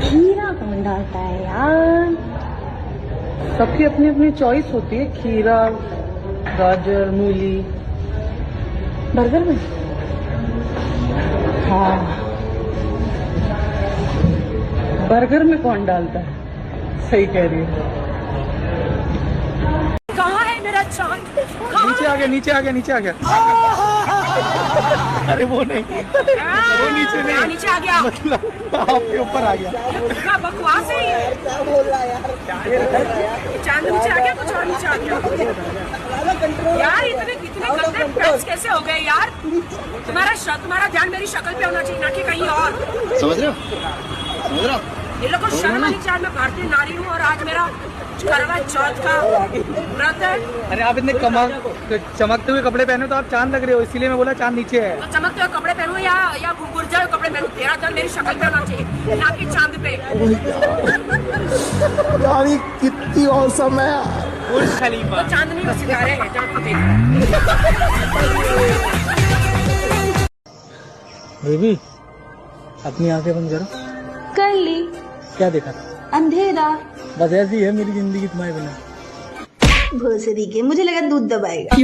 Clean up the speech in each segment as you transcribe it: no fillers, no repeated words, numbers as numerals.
खीरा कौन डालता है यार? सबकी अपनी अपनी चॉइस होती है। खीरा, गाजर, मूली बर्गर में? हाँ, बर्गर में कौन डालता है? सही कह रही है। कहाँ है मेरा चांद? नीचे आ गया, नीचे आ गया, नीचे आ गया। अरे वो नहीं, वो नीचे नहीं, नीचे आ गया मतलब आपके ऊपर आ गया। क्या बकवास है ये? क्या बोल रहा है यार? चांद नीचे आ गया, कुछ और नीचे आ गया यार। इतने गंदे पैंट्स कैसे हो गए यार? तुम्हारा ध्यान मेरी शक्ल पे होना चाहिए, ना कि कहीं और। समझ रहे हो? ये लोग को शर्म आनी चाहिए। मैं भारतीय नारी हूँ और आज मेरा करवा चौथ का व्रत है। अरे आप इतने चमकते हुए कपड़े पहने तो आप चांद लग रहे हो, इसीलिए मैं बोला चांद नीचे है। तो चमकते हुए कपड़े पहनूं या गुरजा हुए कपड़े पहनूं? तेरा ध्यान मेरी शक्ल पे होना चाहिए, ना कि चांद पे। यार कितनी औसम है। बुर्ज खलीफा। तो चांदनी में सितारे हैं, चांद पे। बेबी अपनी आंखें बंद करो। कर ली। क्या देखा? अंधेरा। बस ऐसी है मेरी जिंदगी तुम्हारे बिना। भोसड़ी के, मुझे लगा दूध दबाएगा।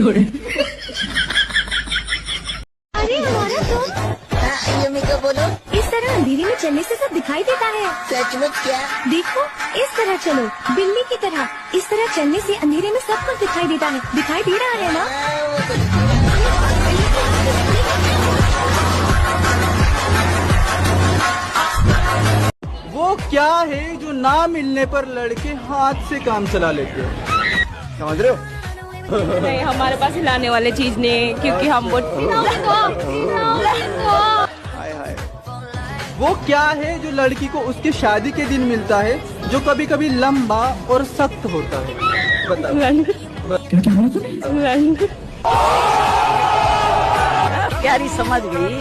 अरे हमारा तो ये मैं क्या बोलूं? इस तरह अंधेरे में चलने से सब दिखाई देता है। सच में क्या? देखो इस तरह चलो, बिल्ली की तरह। इस तरह चलने से अंधेरे में सब कुछ दिखाई देता है। दिखाई दे रहा है ना? वो क्या है जो ना मिलने पर लड़के हाथ से काम चला लेते हैं? समझ रहे हो? नहीं, हमारे पास हिलाने वाले चीज नहीं है, क्योंकि हम वो हाय हाय। वो क्या है जो लड़की को उसके शादी के दिन मिलता है, जो कभी कभी लंबा और सख्त होता है? बताओ। प्यारी समझ गई।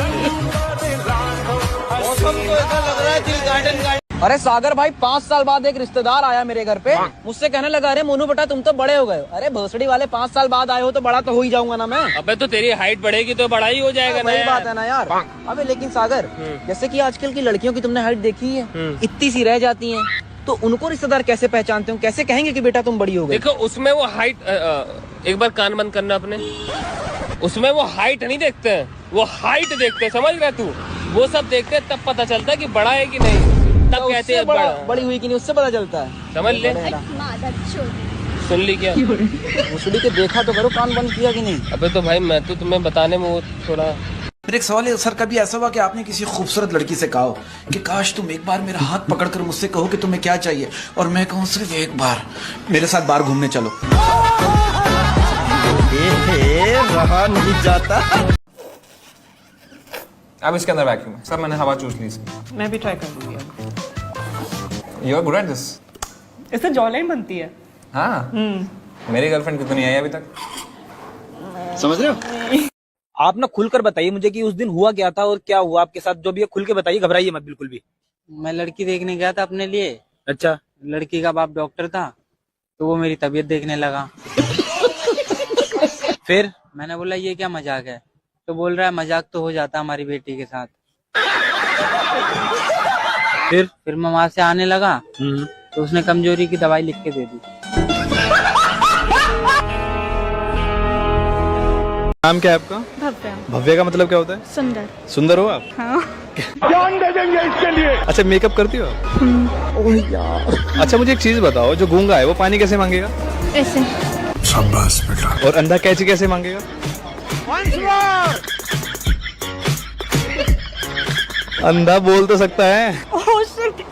अरे सागर भाई 5 साल बाद एक रिश्तेदार आया मेरे घर पे, मुझसे कहने लगा अरे मोनू बेटा तुम तो बड़े हो गए हो। अरे भोसड़ी वाले 5 साल बाद आए हो तो बड़ा तो हो ही जाऊंगा ना मैं। अबे तो तेरी हाइट बढ़ेगी तो बड़ा ही हो जाएगा ना। वही बात है ना यार। अबे लेकिन सागर, जैसे कि आजकल की लड़कियों की तुमने हाइट देखी है, इतनी सी रह जाती हैं, तो उनको रिश्तेदार कैसे पहचानते हो? कैसे कहेंगे कि बेटा तुम बड़ी हो गई? देखो उसमें वो हाइट, एक बार कान बंद करना अपने। उसमें वो हाइट नहीं देखते हैं, वो हाइट देखते हैं, समझ रहे तू? वो सब देखते हैं, तब पता चलता है कि बड़ा है कि नहीं, तब कहते हैं बड़ा। बड़ी हुई कि नहीं उससे पता चलता है। समझ ले। सुन ली क्या? भोसड़ी के देखा तो करो, कान बंद किया कि नहीं? अबे तो भाई मैं तो तुम्हें बताने में वो थोड़ा। मेरा एक सवाल है सर, कभी ऐसा हुआ कि आपने किसी खूबसूरत लड़की से कहा हो कि काश तुम एक बार मेरा हाथ पकड़कर मुझसे कहो कि तुम्हें क्या चाहिए, और मैं कहूँ सिर्फ एक बार मेरे साथ बाहर घूमने चलो? रहा नहीं जाता। अब इसके अंदर वैक्यूम है सर, मैंने हवा चूस ली इसकी। मैं भी ट्राई कर लूंगी। You are good at this. इससे जॉलाइन बनती है। हाँ, मेरी गर्लफ्रेंड कितनी आई अभी तक? समझ रहे हो? आप ना खुलकर बताइए मुझे कि उस दिन हुआ क्या था और क्या हुआ आपके साथ, जो भी है खुल के बताइए, घबराइए मत बिल्कुल भी। मैं लड़की देखने गया था अपने लिए। अच्छा। लड़की का बाप डॉक्टर था, तो वो मेरी तबीयत देखने लगा। फिर मैंने बोला ये क्या मजाक है? तो बोल रहा है मजाक तो हो जाता हमारी बेटी के साथ। फिर मैं वहां से आने लगा, तो उसने कमजोरी की दवाई लिख के दे दी। नाम क्या है आपका? भव्या। भव्य का मतलब क्या होता है? सुंदर। सुंदर हो आप? हाँ। जान दे देंगे इसके लिए। अच्छा, मेकअप करती हो आप? ओह यार। अच्छा मुझे एक चीज बताओ, जो गूंगा है वो पानी कैसे मांगेगा? ऐसे। शाबाश बेटा। और अंधा कैची कैसे मांगेगा? अंधा बोल तो सकता है। Oh shit.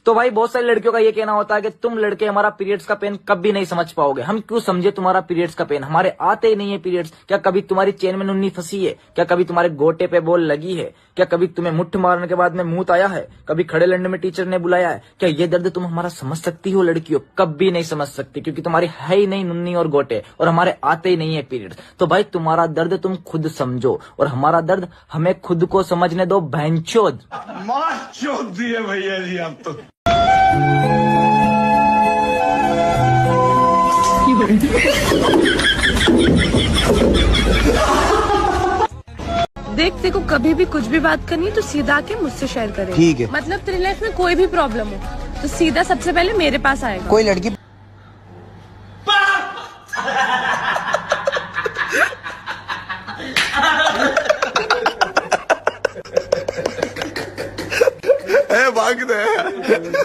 तो तो भाई बहुत सारी लड़कियों का ये कहना होता है कि तुम लड़के हमारा पीरियड्स का पेन कभी नहीं समझ पाओगे, हम क्यों समझे तुम्हारा पीरियड्स का पेन, हमारे आते ही नहीं है पीरियड्स। क्या कभी तुम्हारी चेन में नुन्नी फंसी है? क्या कभी तुम्हारे गोटे पे बॉल लगी है? क्या कभी तुम्हें मुट्ठ मारने के बाद में मुंह आया है? कभी खड़े लड़ने में टीचर ने बुलाया है? क्या ये दर्द तुम हमारा समझ सकती हो? लड़कियों कभी नहीं समझ सकती, क्योंकि तुम्हारी है ही नहीं नुन्नी और गोटे, और हमारे आते ही नहीं है पीरियड्स। तो भाई तुम्हारा दर्द तुम खुद समझो, और हमारा दर्द हमें खुद को समझने दो। भैंचोद मार चोद दिए भैया जी आप तो। देख तेरे को कभी भी कुछ भी बात करनी है तो सीधा के मुझसे शेयर करे। ठीक है। मतलब तेरी लाइफ में कोई भी प्रॉब्लम हो तो सीधा सबसे पहले मेरे पास आएगा। कोई लड़की भाग दे।